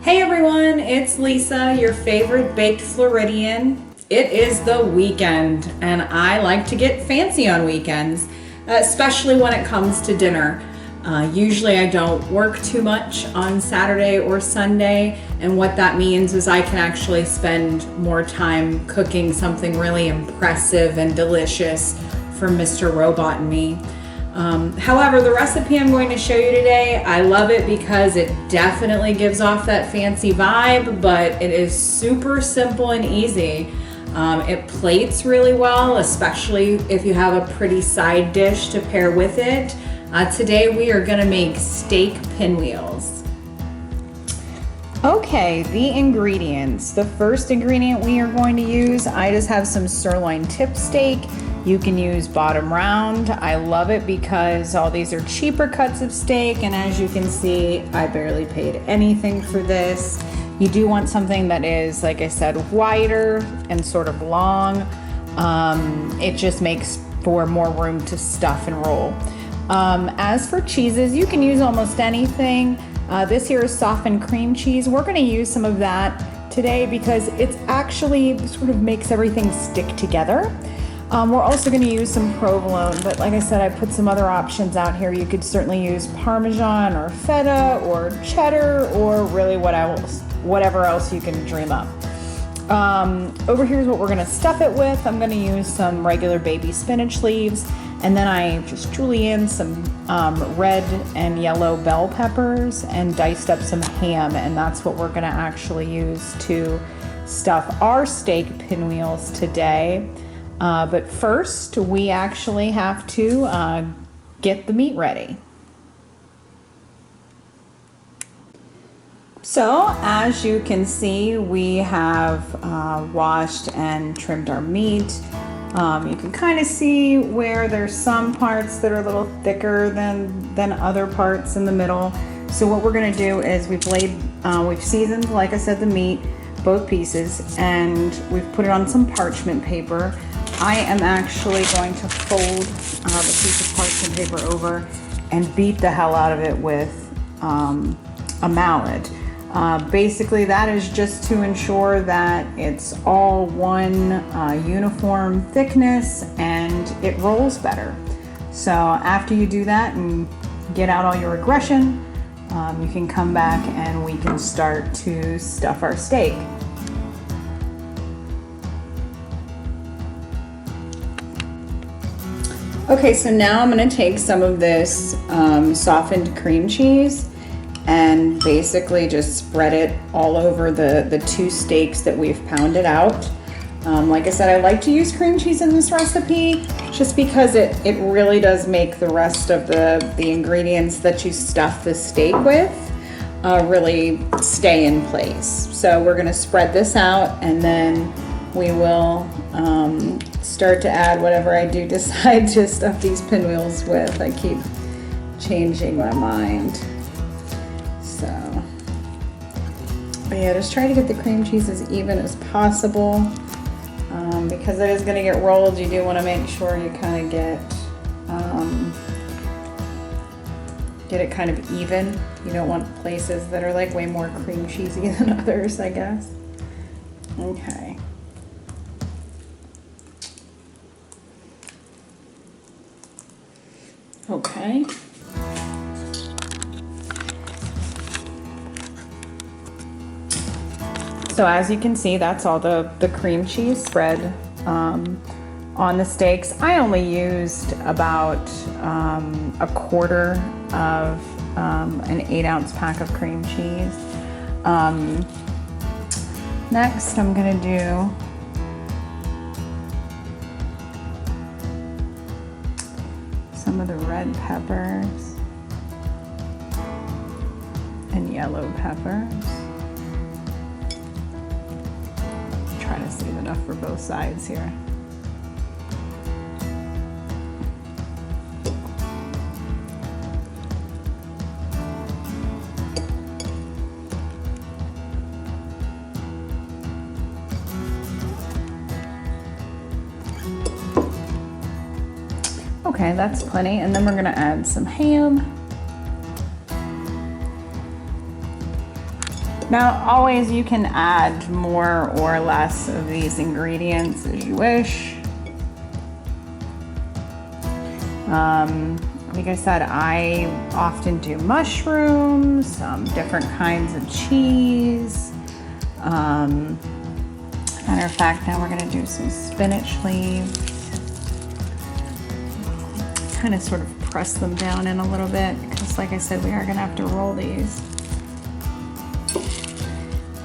Hey everyone, it's Lisa, your favorite baked Floridian. It is the weekend, and I like to get fancy on weekends, especially when it comes to dinner. Usually I don't work too much on Saturday or Sunday, and what that means is I can actually spend more time cooking something really impressive and delicious for Mr. Robot and me. However, the recipe I'm going to show you today, I love it because it definitely gives off that fancy vibe, but it is super simple and easy. It plates really well, especially if you have a pretty side dish to pair with it. Today we are going to make steak pinwheels. Okay, the ingredients. The first ingredient we are going to use, I just have some sirloin tip steak. You can use bottom round. I love it because all these are cheaper cuts of steak, and as you can see, I barely paid anything for this. You do want something that is, like I said, wider and sort of long. It just makes for more room to stuff and roll. As for cheeses, you can use almost anything. This here is softened cream cheese. We're gonna use some of that today because it's actually sort of makes everything stick together. We're also going to use some provolone, but like I said, I put some other options out here. You could certainly use Parmesan or feta or cheddar or really whatever else you can dream up. Over here is what we're going to stuff it with. I'm going to use some regular baby spinach leaves, and then I just julienne some red and yellow bell peppers and diced up some ham, and that's what we're going to actually use to stuff our steak pinwheels today. But first, we actually have to get the meat ready. So, as you can see, we have washed and trimmed our meat. You can kind of see where there's some parts that are a little thicker than other parts in the middle. So what we're going to do is we've seasoned, like I said, the meat, both pieces, and we've put it on some parchment paper. I am actually going to fold the piece of parchment paper over and beat the hell out of it with a mallet. Basically, that is just to ensure that it's all one uniform thickness and it rolls better. So after you do that and get out all your aggression, you can come back and we can start to stuff our steak. Okay, so now I'm going to take some of this softened cream cheese and basically just spread it all over the two steaks that we've pounded out. Like I said, I like to use cream cheese in this recipe just because it really does make the rest of the ingredients that you stuff the steak with really stay in place. So we're going to spread this out, and then we will start to add whatever I do decide to stuff these pinwheels with. I keep changing my mind. So, but yeah, just try to get the cream cheese as even as possible. Because it is going to get rolled, you do want to make sure you kind of get it kind of even. You don't want places that are like way more cream cheesy than others, I guess. Okay. Okay. So as you can see, that's all the cream cheese spread on the steaks. I only used about a quarter of an 8-ounce pack of cream cheese. Next, I'm gonna do some of the red peppers and yellow peppers. Try to save enough for both sides here. Okay, that's plenty. And then we're gonna add some ham. Now, always you can add more or less of these ingredients as you wish. Like I said, I often do mushrooms, different kinds of cheese. Matter of fact, now we're gonna do some spinach leaves. Kind of sort of press them down in a little bit because, like I said, we are gonna have to roll these.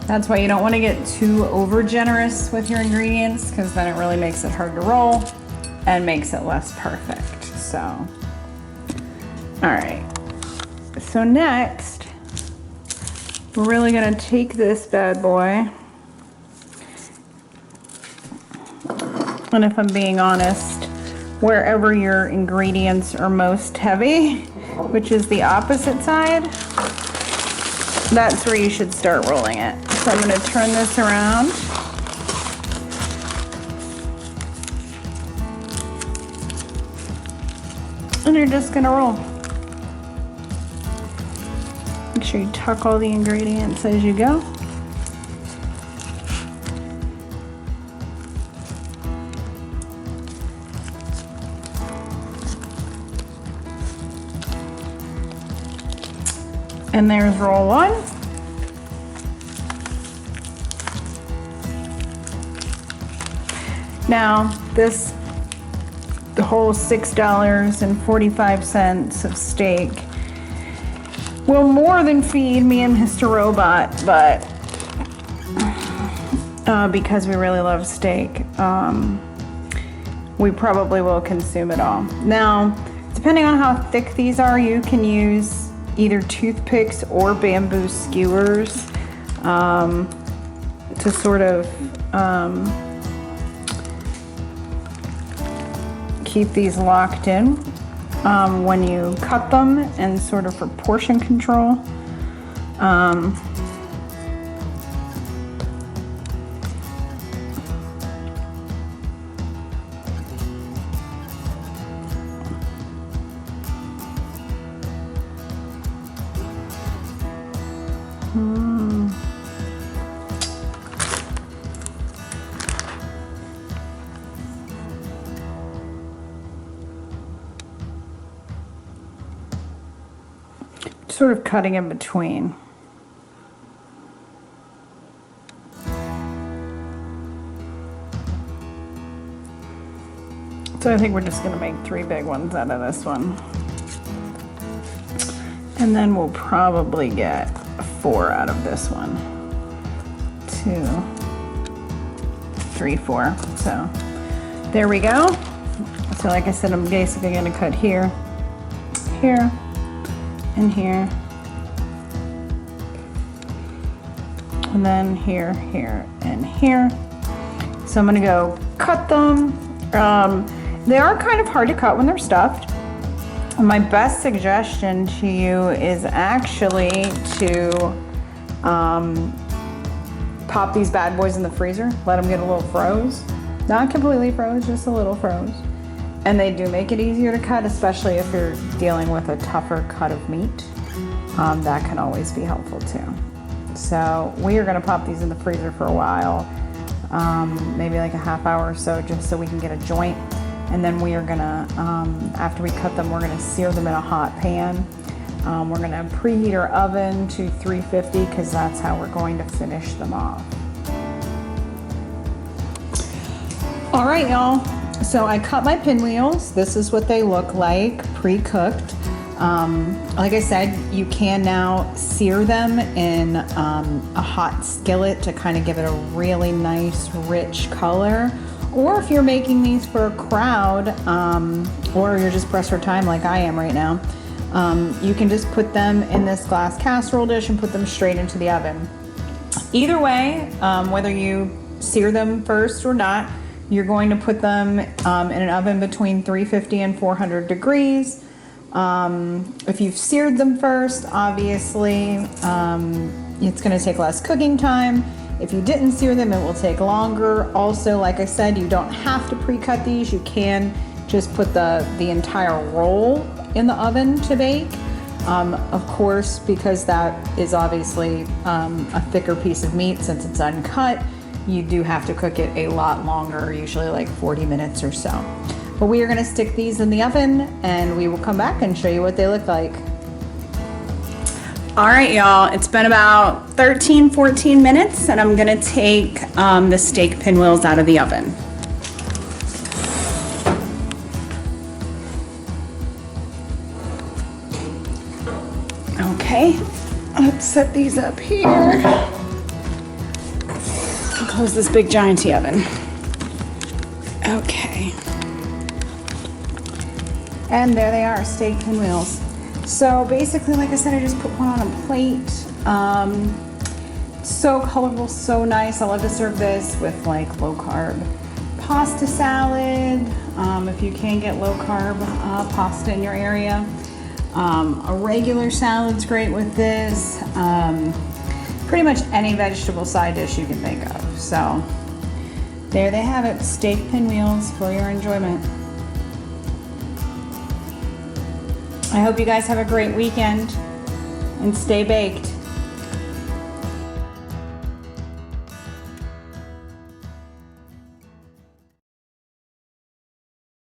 That's why you don't want to get too over generous with your ingredients, because then it really makes it hard to roll and makes it less perfect. So, all right. So next, we're really gonna take this bad boy, and if I'm being honest, wherever your ingredients are most heavy, which is the opposite side, that's where you should start rolling it. So I'm gonna turn this around. And you're just gonna roll. Make sure you tuck all the ingredients as you go. And there's roll one. Now, the whole $6.45 of steak will more than feed me and Mr. Robot, but because we really love steak, we probably will consume it all. Now, depending on how thick these are, you can use either toothpicks or bamboo skewers to sort of keep these locked in when you cut them, and sort of for portion control. Sort of cutting in between. So I think we're just gonna make 3 big ones out of this one. And then we'll probably get 4 out of this one. 2, 3, 4. So there we go. So like I said, I'm basically gonna cut here, here, and here, and then here, here, and here. So I'm gonna go cut them. They are kind of hard to cut when they're stuffed. My best suggestion to you is actually to pop these bad boys in the freezer, let them get a little froze. Not completely froze, just a little froze. And they do make it easier to cut, especially if you're dealing with a tougher cut of meat. That can always be helpful too. So we are gonna pop these in the freezer for a while, maybe like a half hour or so, just so we can get a joint. And then we are gonna, after we cut them, we're gonna sear them in a hot pan. We're gonna preheat our oven to 350, because that's how we're going to finish them off. All right, y'all. So I cut my pinwheels. This is what they look like, pre-cooked. Like I said, you can now sear them in a hot skillet to kind of give it a really nice, rich color. Or if you're making these for a crowd, or you're just pressed for time like I am right now, you can just put them in this glass casserole dish and put them straight into the oven. Either way, whether you sear them first or not, you're going to put them in an oven between 350 and 400 degrees. If you've seared them first, obviously, it's going to take less cooking time. If you didn't sear them, it will take longer. Also, like I said, you don't have to pre-cut these. You can just put the entire roll in the oven to bake. Of course, because that is obviously a thicker piece of meat since it's uncut, you do have to cook it a lot longer, usually like 40 minutes or so. But we are gonna stick these in the oven and we will come back and show you what they look like. All right, y'all, it's been about 13-14 minutes and I'm gonna take the steak pinwheels out of the oven. Okay, let's set these up here. Close this big gianty oven. Okay. And there they are, steak pinwheels. So basically, like I said, I just put one on a plate. So colorful, so nice. I love to serve this with like low carb pasta salad. If you can get low carb pasta in your area. A regular salad's great with this. Pretty much any vegetable side dish you can think of. So there they have it, steak pinwheels for your enjoyment. I hope you guys have a great weekend and stay baked.